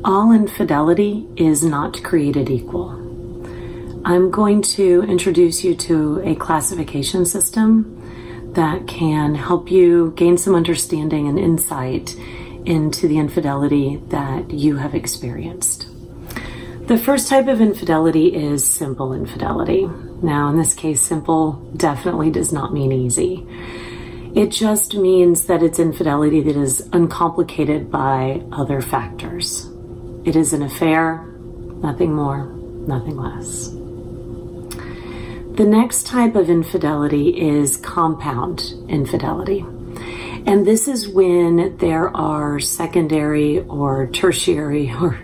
All infidelity is not created equal. I'm going to introduce you to a classification system that can help you gain some understanding and insight into the infidelity that you have experienced. The first type of infidelity is simple infidelity. Now, in this case, simple definitely does not mean easy. It just means that it's infidelity that is uncomplicated by other factors. It is an affair, nothing more, nothing less. The next type of infidelity is compound infidelity. And this is when there are secondary or tertiary or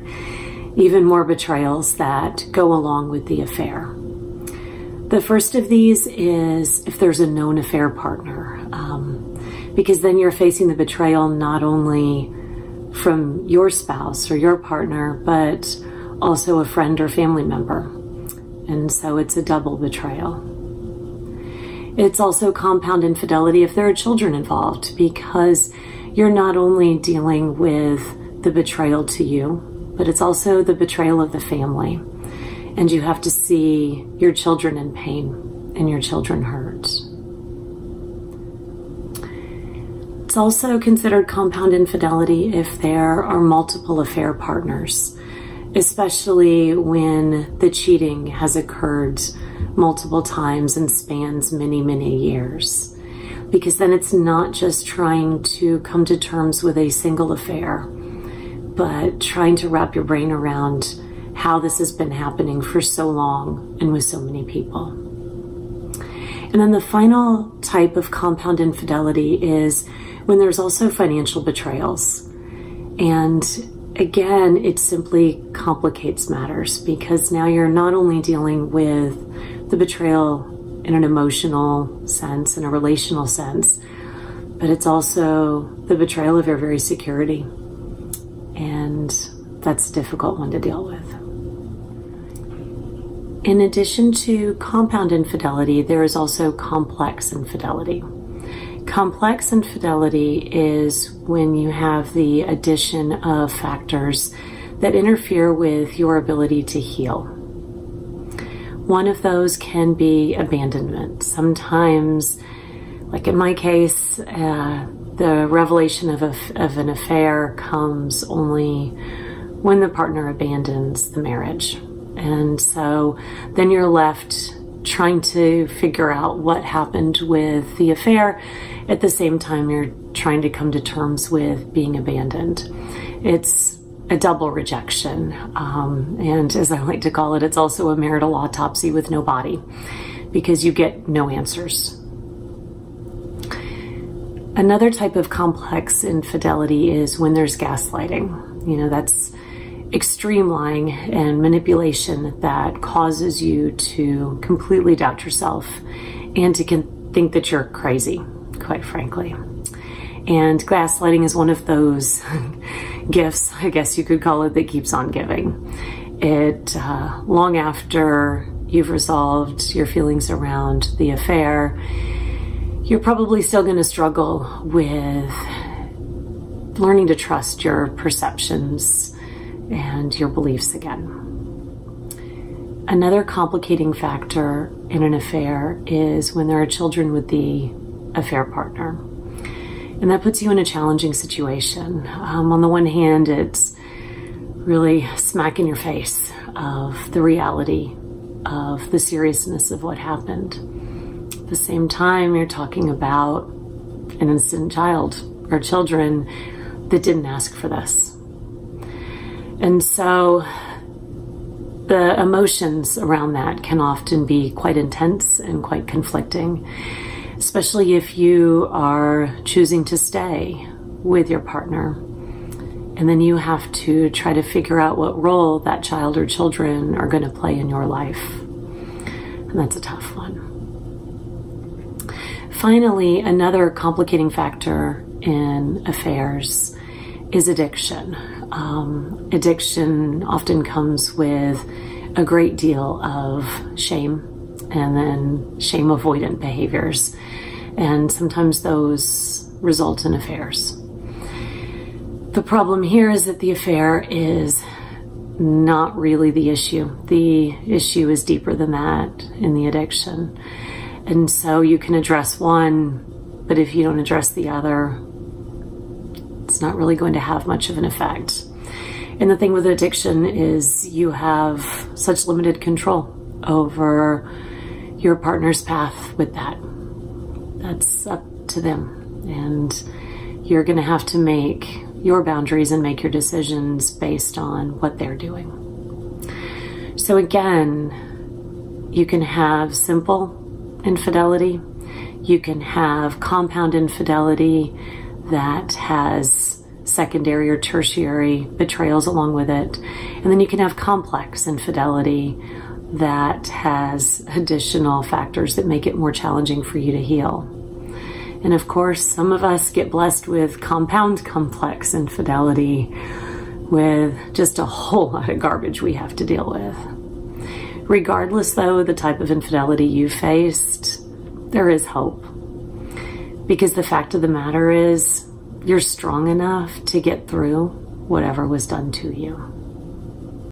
even more betrayals that go along with the affair. The first of these is if there's a known affair partner, because then you're facing the betrayal not only from your spouse or your partner, but also a friend or family member. And so it's a double betrayal. It's also compound infidelity if there are children involved, because you're not only dealing with the betrayal to you, but it's also the betrayal of the family. And you have to see your children in pain and your children hurt. It's also considered compound infidelity if there are multiple affair partners, especially when the cheating has occurred multiple times and spans many, many years. Because then it's not just trying to come to terms with a single affair, but trying to wrap your brain around how this has been happening for so long and with so many people. And then the final type of compound infidelity is when there's also financial betrayals. And again, it simply complicates matters, because now you're not only dealing with the betrayal in an emotional sense, in a relational sense, but it's also the betrayal of your very security. And that's a difficult one to deal with. In addition to compound infidelity, there is also complex infidelity. Complex infidelity is when you have the addition of factors that interfere with your ability to heal. One of those can be abandonment. Sometimes, like in my case, the revelation of an affair comes only when the partner abandons the marriage. And so then you're left trying to figure out what happened with the affair. At the same time, you're trying to come to terms with being abandoned. It's a double rejection. And as I like to call it, it's also a marital autopsy with no body, because you get no answers. Another type of complex infidelity is when there's gaslighting. That's extreme lying and manipulation that causes you to completely doubt yourself and to think that you're crazy, quite frankly. And gaslighting is one of those gifts, I guess you could call it, that keeps on giving. It, long after you've resolved your feelings around the affair, you're probably still going to struggle with learning to trust your perceptions and your beliefs again. Another complicating factor in an affair is when there are children with the affair partner. And that puts you in a challenging situation. On the one hand, it's really smack in your face of the reality of the seriousness of what happened. At the same time, you're talking about an innocent child or children that didn't ask for this. And so the emotions around that can often be quite intense and quite conflicting, especially if you are choosing to stay with your partner. And then you have to try to figure out what role that child or children are going to play in your life. And that's a tough one. Finally, another complicating factor in affairs is addiction. Addiction often comes with a great deal of shame and then shame avoidant behaviors. And sometimes those result in affairs. The problem here is that the affair is not really the issue. The issue is deeper than that in the addiction. And so you can address one, but if you don't address the other, it's not really going to have much of an effect. And the thing with addiction is you have such limited control over your partner's path with that. That's up to them. And you're going to have to make your boundaries and make your decisions based on what they're doing. So again, you can have simple infidelity. You can have compound infidelity that has secondary or tertiary betrayals along with it. And then you can have complex infidelity that has additional factors that make it more challenging for you to heal. And of course, some of us get blessed with compound complex infidelity with just a whole lot of garbage we have to deal with. Regardless, though, of the type of infidelity you faced, there is hope. Because the fact of the matter is, you're strong enough to get through whatever was done to you.